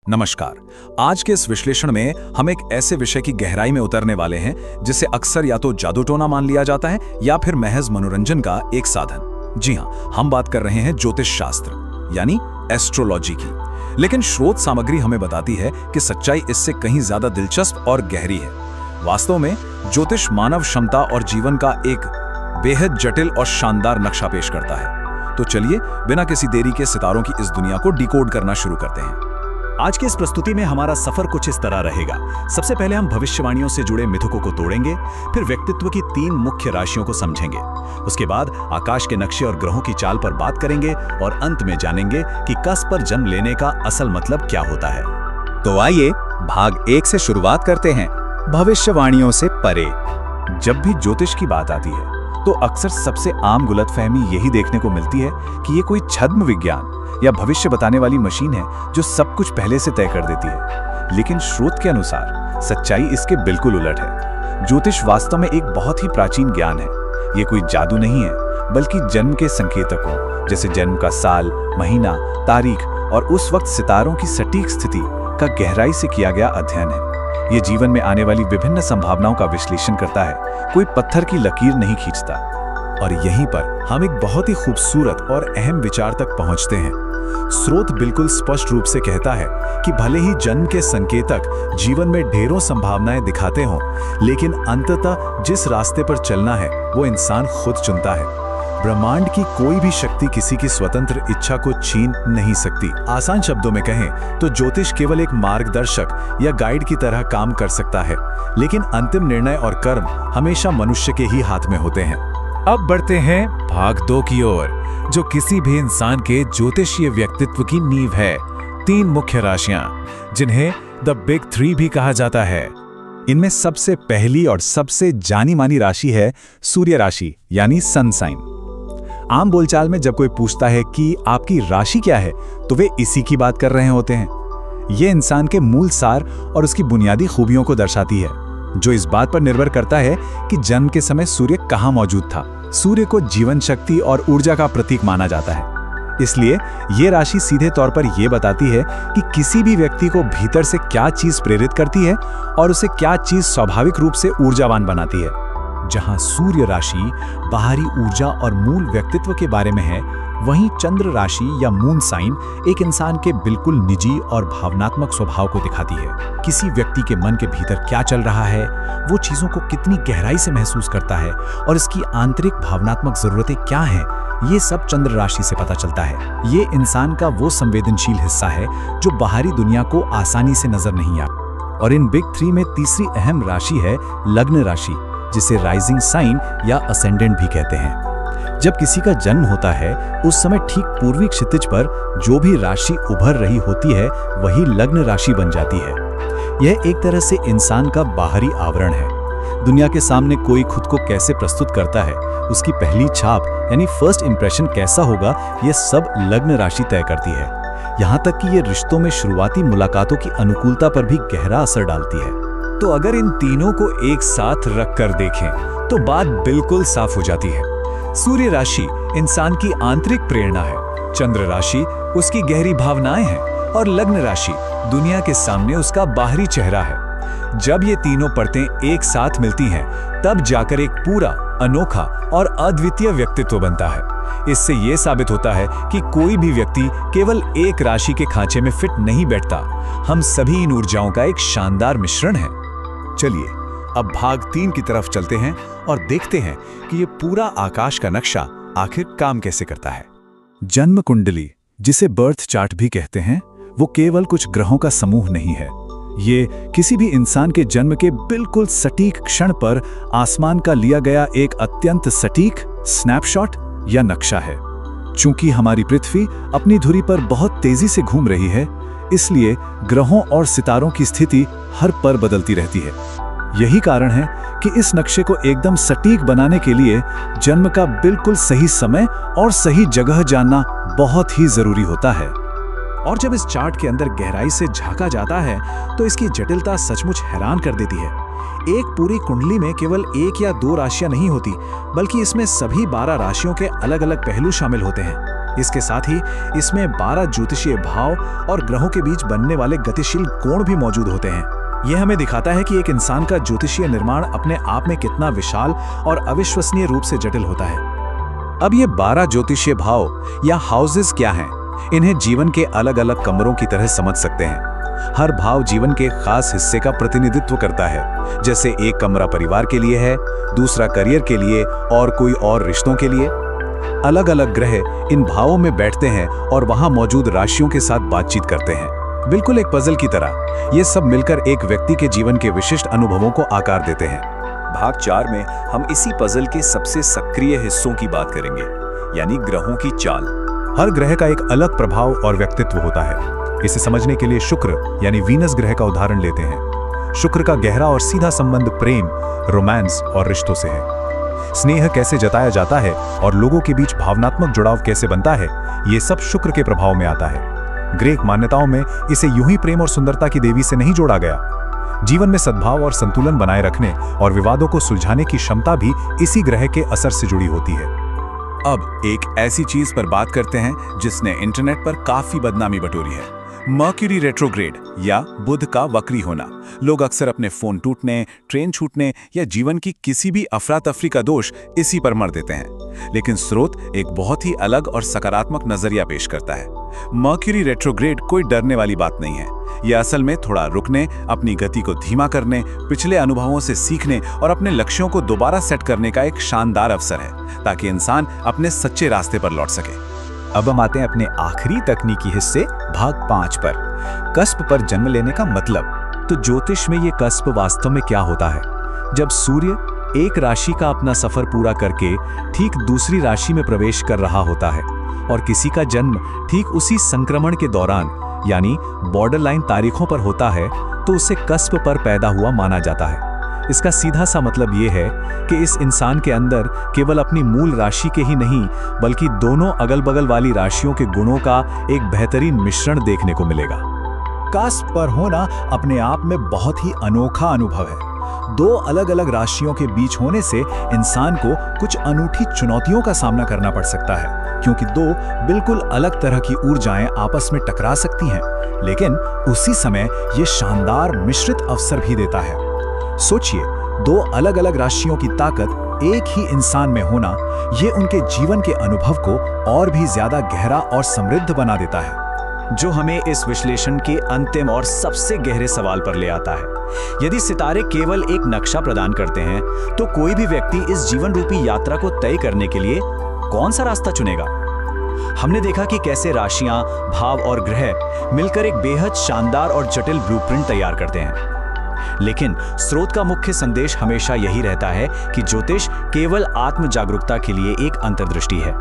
नमस्कार। आज के इस विश्लेषण में हम एक ऐसे विषय की गहराई में उतरने वाले हैं जिसे अक्सर या तो जादू टोना मान लिया जाता है या फिर महज मनोरंजन का एक साधन। जी हाँ, हम बात कर रहे हैं ज्योतिष शास्त्र यानी एस्ट्रोलॉजी की। लेकिन स्रोत सामग्री हमें बताती है कि सच्चाई इससे कहीं ज्यादा दिलचस्प और गहरी है। वास्तव में ज्योतिष मानव क्षमता और जीवन का एक बेहद जटिल और शानदार नक्शा पेश करता है। तो चलिए बिना किसी देरी के सितारों की इस दुनिया को डिकोड करना शुरू करते हैं। आज की इस प्रस्तुति में हमारा सफर कुछ इस तरह रहेगा। सबसे पहले हम भविष्यवाणियों से जुड़े मिथकों को तोड़ेंगे, फिर व्यक्तित्व की 3 मुख्य राशियों को समझेंगे। उसके बाद आकाश के नक्शे और ग्रहों की चाल पर बात करेंगे और अंत में जानेंगे कि कस्प पर जन्म लेने का असल मतलब क्या होता है। तो आइए भाग 1 से शुरुआत करते हैं, भविष्यवाणियों से परे। जब भी ज्योतिष की बात आती है तो अक्सर सबसे आम गलतफहमी यही देखने को मिलती है कि ये कोई छद्म विज्ञान या भविष्य बताने वाली मशीन है जो सब कुछ पहले से तय कर देती है। लेकिन स्रोत के अनुसार सच्चाई इसके बिल्कुल उलट है। ज्योतिष वास्तव में एक बहुत ही प्राचीन ज्ञान है। ये कोई जादू नहीं है, बल्कि जन्म के संकेतकों जैसे जन्म का साल, महीना, तारीख और उस वक्त सितारों की सटीक स्थिति का गहराई से किया गया अध्ययन है। ये जीवन में आने वाली विभिन्न संभावनाओं का विश्लेषण करता है, कोई पत्थर की लकीर नहीं खींचता। और यहीं पर हम एक बहुत ही खूबसूरत और अहम विचार तक पहुंचते हैं। स्रोत बिल्कुल स्पष्ट रूप से कहता है कि भले ही जन्म के संकेतक जीवन में ढेरों संभावनाएं दिखाते हों, लेकिन अंततः जिस रास्ते पर चलना है वो इंसान खुद चुनता है। ब्रह्मांड की कोई भी शक्ति किसी की स्वतंत्र इच्छा को छीन नहीं सकती। आसान शब्दों में कहें तो ज्योतिष केवल एक मार्गदर्शक या गाइड की तरह काम कर सकता है, लेकिन अंतिम निर्णय और कर्म हमेशा मनुष्य के ही हाथ में होते हैं। अब बढ़ते हैं भाग 2 की ओर, जो किसी भी इंसान के ज्योतिषीय व्यक्तित्व की नींव है। 3 मुख्य राशियां, जिन्हें द बिग 3 भी कहा जाता है। इनमें सबसे पहली और सबसे जानी मानी राशि है सूर्य राशि यानी सन साइन। आम बोलचाल में जब कोई पूछता है कि आपकी राशि क्या है, तो वे इसी की बात कर रहे होते हैं। ये इंसान के मूल सार और उसकी बुनियादी खूबियों को दर्शाती है, जो इस बात पर निर्भर करता है कि जन्म के समय सूर्य कहाँ मौजूद था। सूर्य को जीवन शक्ति और ऊर्जा का प्रतीक माना जाता है। इसलिए ये राशि सीधे तौर पर यह बताती है कि किसी भी व्यक्ति को भीतर से क्या चीज प्रेरित करती है और उसे क्या चीज स्वाभाविक रूप से ऊर्जावान बनाती है। जहां सूर्य राशि बाहरी ऊर्जा और मूल व्यक्तित्व के बारे में है, वहीं चंद्र राशि या मून साइन एक इंसान के बिल्कुल निजी और भावनात्मक स्वभाव को दिखाती है। किसी व्यक्ति के मन के भीतर क्या चल रहा है, वो चीजों को कितनी गहराई से महसूस करता है और इसकी आंतरिक भावनात्मक जरूरतें क्या हैं, ये सब चंद्र राशि से पता चलता है। ये इंसान का वो संवेदनशील हिस्सा है जो बाहरी दुनिया को आसानी से नजर नहीं आता। और इन बिग 3 में तीसरी अहम राशि है लग्न राशि, जिसे राइजिंग साइन या असेंडेंट भी कहते हैं। जब किसी का जन्म होता है, उस समय ठीक पूर्वी क्षितिज पर जो भी राशि उभर रही होती है, वही लग्न राशि बन जाती है। यह एक तरह से इंसान का बाहरी आवरण है। दुनिया के सामने कोई खुद को कैसे प्रस्तुत करता है, उसकी पहली छाप यानी फर्स्ट इंप्रेशन कैसा होगा, यह सब लग्न राशि तय करती है। यहाँ तक कि ये रिश्तों में शुरुआती मुलाकातों की अनुकूलता पर भी गहरा असर डालती है। तो अगर इन तीनों को एक साथ रखकर देखें तो बात बिल्कुल साफ हो जाती है। सूर्य राशि इंसान की आंतरिक प्रेरणा है, चंद्र राशि उसकी गहरी भावनाएं हैं और लग्न राशि दुनिया के सामने उसका बाहरी चेहरा है। जब ये तीनों परतें एक साथ मिलती हैं, तब जाकर एक पूरा, अनोखा और अद्वितीय व्यक्तित्व बनता है। इससे यह साबित होता है कि कोई भी व्यक्ति केवल एक राशि के खांचे में फिट नहीं बैठता। हम सभी इन ऊर्जाओं का एक शानदार मिश्रण है। चलिए अब भाग 3 की तरफ चलते हैं और देखते हैं कि ये पूरा आकाश का नक्शा आखिर काम कैसे करता है। जन्म कुंडली, जिसे बर्थ चार्ट भी कहते हैं, वो केवल कुछ ग्रहों का समूह नहीं है। ये किसी भी इंसान के जन्म के बिल्कुल सटीक क्षण पर आसमान का लिया गया एक अत्यंत सटीक स्नैपशॉट या नक्शा है। चूंकि हमारी पृथ्वी अपनी धुरी पर बहुत तेजी से घूम रही है, इसलिए ग्रहों और सितारों की स्थिति हर पल बदलती रहती है। यही कारण है कि इस नक्शे को एकदम सटीक बनाने के लिए जन्म का बिल्कुल सही समय और सही जगह जानना बहुत ही जरूरी होता है। और जब इस चार्ट के अंदर गहराई से झांका जाता है, तो इसकी जटिलता सचमुच हैरान कर देती है। एक पूरी कुंडली में केवल 1 या 2 राशियां नहीं होती, बल्कि इसमें सभी 12 राशियों के अलग अलग पहलू शामिल होते हैं। इसके साथ ही इसमें 12 ज्योतिषीय भाव और ग्रहों के बीच बनने वाले गतिशील कोण भी मौजूद होते हैं। यह हमें दिखाता है कि एक इंसान का ज्योतिषीय निर्माण अपने आप में कितना विशाल और अविश्वसनीय रूप से जटिल होता है। अब ये 12 ज्योतिषीय भाव या हाउसेस क्या हैं? इन्हें जीवन के अलग अलग कमरों की तरह समझ सकते हैं। हर भाव जीवन के खास हिस्से का प्रतिनिधित्व करता है। जैसे एक कमरा परिवार के लिए है, दूसरा करियर के लिए और कोई और रिश्तों के लिए। अलग अलग ग्रह इन भावों में बैठते हैं और वहां मौजूद राशियों के साथ बातचीत करते हैं, बिल्कुल एक पजल की तरह। ये सब मिलकर एक व्यक्ति के जीवन के विशिष्ट अनुभवों को आकार देते हैं। भाग 4 में हम इसी पजल के सबसे सक्रिय हिस्सों की बात करेंगे, यानी ग्रहों की चाल। हर ग्रह का एक अलग प्रभाव और व्यक्तित्व होता है। इसे समझने के लिए शुक्र यानी वीनस ग्रह का उदाहरण लेते हैं। शुक्र का गहरा और सीधा संबंध प्रेम, रोमांस और रिश्तों से है। स्नेह कैसे जताया जाता है और लोगों के बीच भावनात्मक जुड़ाव कैसे बनता है, ये सब शुक्र के प्रभाव में आता है। ग्रीक मान्यताओं में इसे यूं ही प्रेम और सुंदरता की देवी से नहीं जोड़ा गया। जीवन में सद्भाव और संतुलन बनाए रखने और विवादों को सुलझाने की क्षमता भी इसी ग्रह के असर से जुड़ी होती है। अब एक ऐसी चीज पर बात करते हैं जिसने इंटरनेट पर काफी बदनामी बटोरी है, मर्क्यूरी रेट्रोग्रेड या बुध का वक्री होना। लोग अक्सर अपने फोन टूटने, ट्रेन छूटने या जीवन की किसी भी अफरा तफरी का दोष इसी पर मढ़ देते हैं। लेकिन स्रोत एक बहुत ही अलग और सकारात्मक नजरिया पेश करता है। मर्क्यूरी रेट्रोग्रेड कोई डरने वाली बात नहीं है। यह असल में थोड़ा रुकने, अपनी गति को धीमा करने, पिछले अनुभवों से सीखने और अपने लक्ष्यों को दोबारा सेट करने का एक शानदार अवसर है, ताकि इंसान अपने सच्चे रास्ते पर लौट सके। अब हम आते हैं अपने आखिरी तकनीकी हिस्से भाग 5 पर, कस्प पर जन्म लेने का मतलब। तो ज्योतिष में ये कस्प वास्तव में क्या होता है? जब सूर्य एक राशि का अपना सफर पूरा करके ठीक दूसरी राशि में प्रवेश कर रहा होता है और किसी का जन्म ठीक उसी संक्रमण के दौरान यानी बॉर्डर लाइन तारीखों पर होता है, तो उसे कस्प पर पैदा हुआ माना जाता है। इसका सीधा सा मतलब ये है कि इस इंसान के अंदर केवल अपनी मूल राशि के ही नहीं, बल्कि दोनों अगल बगल वाली राशियों के गुणों का एक बेहतरीन मिश्रण देखने को मिलेगा। कस्प पर होना अपने आप में बहुत ही अनोखा अनुभव है। दो अलग अलग राशियों के बीच होने से इंसान को कुछ अनूठी चुनौतियों का सामना करना पड़ सकता है, क्योंकि दो बिल्कुल अलग तरह की ऊर्जाएं आपस में टकरा सकती हैं, लेकिन उसी समय ये शानदार मिश्रित अवसर भी देता है। सोचिए, दो अलग अलग राशियों की ताकत एक ही इंसान में होना, ये उनके जीवन के अनुभव को और भी ज्यादा गहरा और समृद्ध बना देता है, जो हमें इस विश्लेषण के अंतिम और सबसे गहरे सवाल पर ले आता है। यदि सितारे केवल एक नक्शा प्रदान करते हैं, तो कोई भी व्यक्ति इस जीवन रूपी यात्रा को तय करने के लिए कौन सा रास्ता चुनेगा? हमने देखा कि कैसे राशियां, भाव और ग्रह मिलकर एक बेहद शानदार और जटिल ब्लूप्रिंट तैयार करते हैं। लेकिन स्रोत का मुख्य संदेश हमेशा यही रहता है कि ज्योतिष केवल आत्म जागरूकता के लिए एक अंतर्दृष्टि है।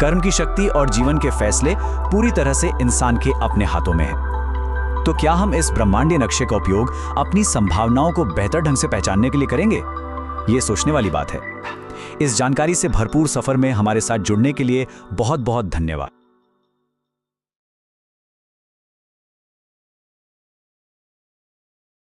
कर्म की शक्ति और जीवन के फैसले पूरी तरह से इंसान के अपने हाथों में है। तो क्या हम इस ब्रह्मांडीय नक्शे का उपयोग अपनी संभावनाओं को बेहतर ढंग से पहचानने के लिए करेंगे? ये सोचने वाली बात है। इस जानकारी से भरपूर सफर में हमारे साथ जुड़ने के लिए बहुत बहुत धन्यवाद।